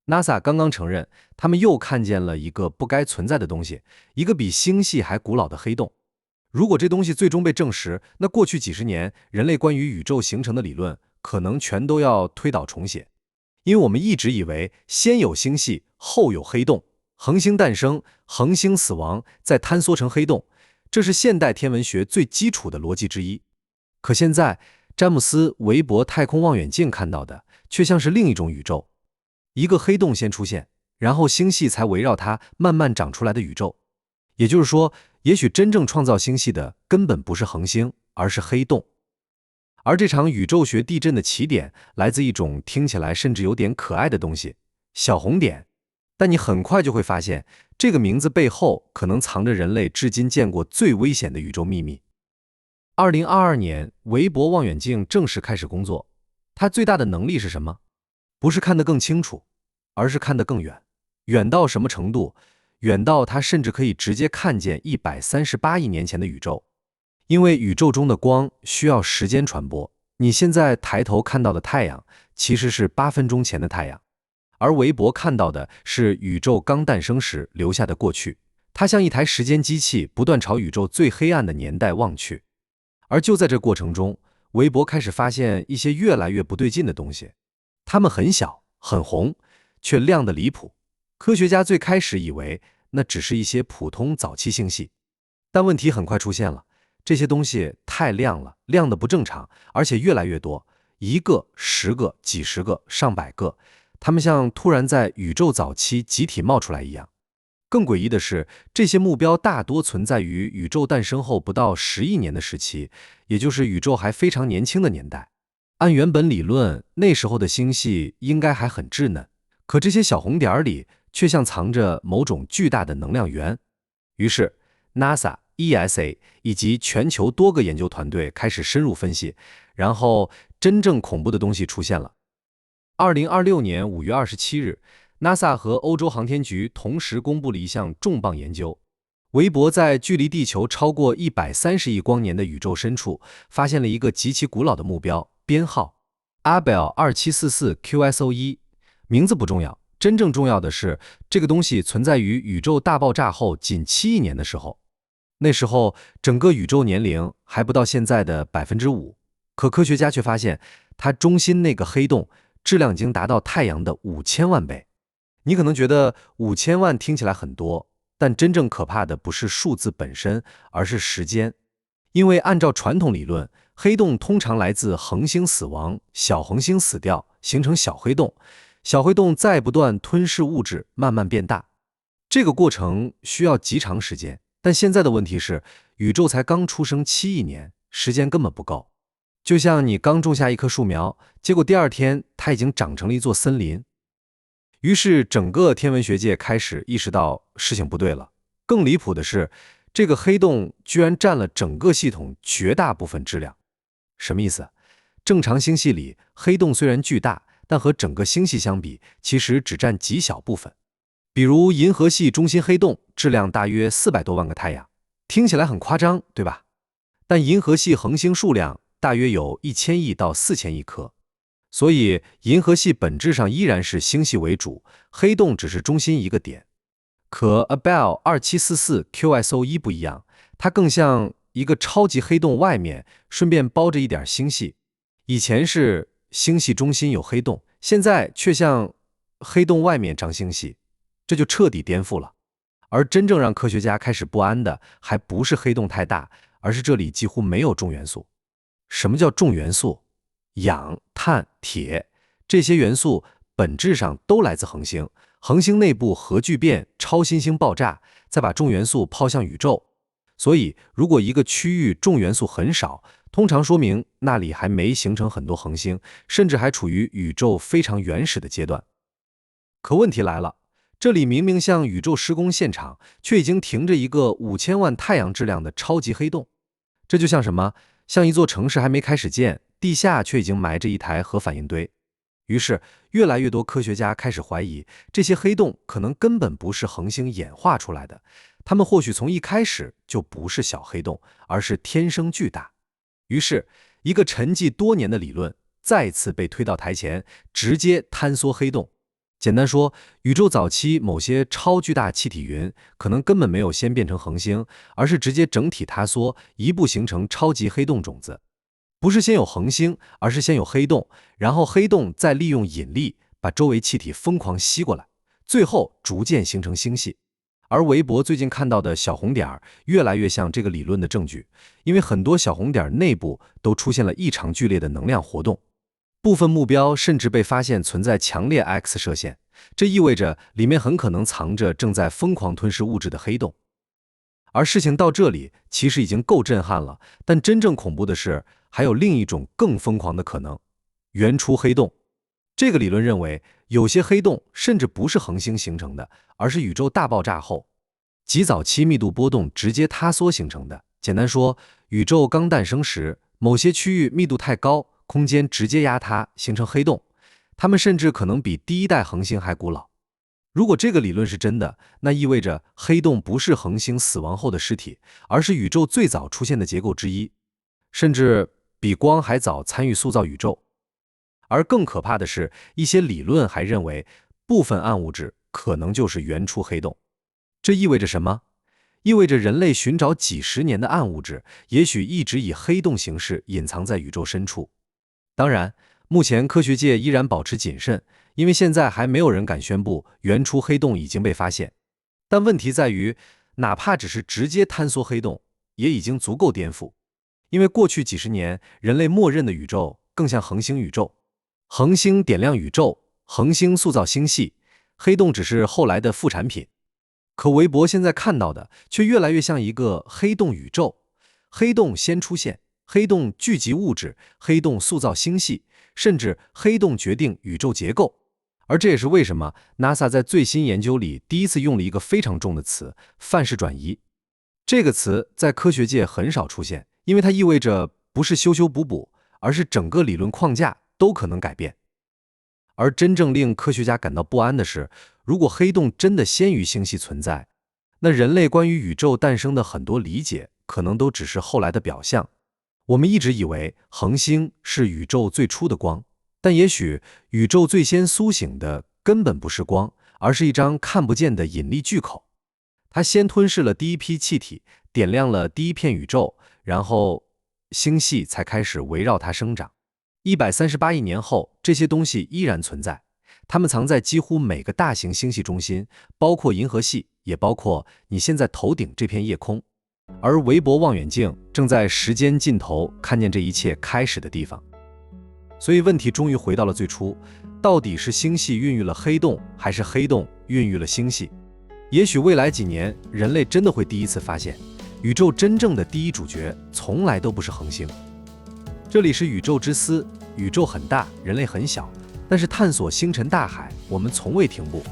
NASA 剛剛承認，他們又看見了一個不該存在的東西，一個比星系還古老的黑洞。如果這東西最終被證實，那過去幾十年人類關於宇宙形成的理論可能全都要推倒重寫。因為我們一直以為先有星系，後有黑洞，恆星誕生，恆星死亡，再坍縮成黑洞，這是現代天文學最基礎的邏輯之一。可現在，詹姆斯·韋伯太空望遠鏡看到的，卻像是另一種宇宙。一個黑洞先出現，然後星系才圍繞它慢慢長出來的宇宙。也就是說，也許真正創造星系的根本不是恆星，而是黑洞。而這場宇宙學地震的起點來自一種聽起來甚至有點可愛的東西——小紅點。但你很快就會發現，這個名字背後可能藏着人類至今見過最危險的宇宙秘密。2022年，韋伯望遠鏡正式開始工作。它最大的能力是什麼？不是看得更清楚，而是看得更遠。遠到什麼程度？遠到它甚至可以直接看見138億年前的宇宙。因為宇宙中的光需要時間傳播，你現在抬頭看到的太陽其實是8分鐘前的太陽，而韋伯看到的是宇宙剛誕生時留下的過去。它像一台時間機器，不斷朝宇宙最黑暗的年代望去。而就在這過程中，韋伯開始發現一些越來越不對勁的東西。它們很小很紅，卻亮得離譜。科學家最開始以為那只是一些普通早期星系，但問題很快出現了。這些東西太亮了，亮得不正常，而且越來越多，1個、10個、幾十個、上百個，它們像突然在宇宙早期集體冒出來一樣。更詭異的是，這些目標大多存在於宇宙誕生後不到10億年的時期，也就是宇宙還非常年輕的年代。按原本理論，那時候的星系應該還很稚嫩，可這些小紅點裡卻像藏着某種巨大的能量源。於是 NASA、ESA 以及全球多個研究團隊開始深入分析，然後真正恐怖的東西出現了。2026年5月27日，NASA 和歐洲航天局同時公布了一項重磅研究。韋伯在距離地球超過130億光年的宇宙深處，發現了一個極其古老的目標，編號 Abell 2744 QSO1。名字不重要，真正重要的是，這個東西存在於宇宙大爆炸後僅7億年的時候。那時候，整個宇宙年齡還不到現在的5%，可科學家卻發現，它中心那個黑洞質量已經達到太陽的5000萬倍。你可能覺得5000萬聽起來很多，但真正可怕的不是數字本身，而是時間。因為按照傳統理論，黑洞通常來自恆星死亡，小恆星死掉，形成小黑洞，小黑洞再不斷吞噬物質，慢慢变大。這個過程需要極長時間，但現在的問題是，宇宙才剛出生7億年，時間根本不夠。就像你剛種下一棵樹苗，結果第2天它已經長成了一座森林。於是整個天文學界開始意識到事情不對了。更離譜的是，這個黑洞居然占了整個系統絕大部分質量。什麼意思？正常星系裡，黑洞雖然巨大，但和整個星系相比，其實只占極小部分。比如銀河系中心黑洞質量大約400多萬個太陽，聽起來很誇張，對吧？但銀河系恆星數量大約有1000億到4000億顆，所以銀河系本質上依然是星系為主，黑洞只是中心一個點。可 Abell 2744 QSO1 不一樣，它更像一個超級黑洞外面順便包着一點星系。以前是星系中心有黑洞，現在卻像黑洞外面長星系，這就徹底顛覆了。而真正讓科學家開始不安的，還不是黑洞太大，而是這裡幾乎沒有重元素。什麼叫重元素？氧、碳、鐵，這些元素本質上都來自恆星，恆星內部核聚變、超新星爆炸，再把重元素拋向宇宙。所以，如果一個區域重元素很少，通常說明那裡還沒形成很多恆星，甚至還處於宇宙非常原始的階段。可問題來了，這裡明明像宇宙施工現場，卻已經停着一個5000萬太陽質量的超級黑洞。這就像什麼？像一座城市還沒開始建，地下卻已經埋着一台核反應堆。於是，越來越多科學家開始懷疑，這些黑洞可能根本不是恆星演化出來的，它們或許從一開始就不是小黑洞，而是天生巨大。於是，一個沉寂多年的理論再次被推到台前，直接坍縮黑洞。簡單說，宇宙早期某些超巨大氣體雲可能根本沒有先變成恆星，而是直接整體塌縮，一步形成超級黑洞種子。不是先有恆星，而是先有黑洞，然後黑洞再利用引力把周圍氣體瘋狂吸過來，最後逐漸形成星系。而韋伯最近看到的小紅點越來越像這個理論的證據，因為很多小紅點內部都出現了異常劇烈的能量活動，部分目標甚至被發現存在強烈 X 射線，這意味着裡面很可能藏着正在瘋狂吞噬物質的黑洞。而事情到這裡其實已經夠震撼了，但真正恐怖的是，還有另一種更瘋狂的可能——原初黑洞。這個理論認為，有些黑洞甚至不是恆星形成的，而是宇宙大爆炸後極早期密度波動直接塌縮形成的。簡單說，宇宙剛誕生時，某些區域密度太高，空間直接壓塌，形成黑洞。它們甚至可能比第一代恆星還古老。如果這個理論是真的，那意味着黑洞不是恆星死亡後的屍體，而是宇宙最早出現的結構之一，甚至比光還早參與塑造宇宙。而更可怕的是，一些理論還認為部分暗物質可能就是原初黑洞。這意味着什麼？意味着人類尋找幾十年的暗物質，也許一直以黑洞形式隱藏在宇宙深處。當然，目前科學界依然保持謹慎，因為現在還沒有人敢宣布原初黑洞已經被發現。但問題在於，哪怕只是直接坍縮黑洞，也已經足夠顛覆。因為過去幾十年，人類默認的宇宙更像恆星宇宙。恆星點亮宇宙，恆星塑造星系，黑洞只是後來的副產品。可韋伯現在看到的卻越來越像一個黑洞宇宙，黑洞先出現，黑洞聚集物質，黑洞塑造星系，甚至黑洞決定宇宙結構。而這也是為什麼 NASA 在最新研究裡第一次用了一個非常重的詞——范式轉移。這個詞在科學界很少出現，因為它意味着不是修修補補，而是整個理論框架都可能改變。而真正令科學家感到不安的是，如果黑洞真的先于星系存在，那人類關於宇宙誕生的很多理解可能都只是後來的表象。我們一直以為恆星是宇宙最初的光，但也許宇宙最先甦醒的根本不是光，而是一張看不見的引力巨口。它先吞噬了第一批氣體，點亮了第一片宇宙，然後星系才開始圍繞它生長。138億年後，這些東西依然存在，它們藏在幾乎每個大型星系中心，包括銀河系，也包括你現在頭頂這片夜空。而韋伯望遠鏡正在時間盡頭看見這一切開始的地方。所以問題終於回到了最初，到底是星系孕育了黑洞，還是黑洞孕育了星系？也許未來幾年，人類真的會第一次發现，宇宙真正的第一主角從來都不是恆星。這裡是宇宙之思，宇宙很大，人類很小，但是探索星辰大海，我們從未停步。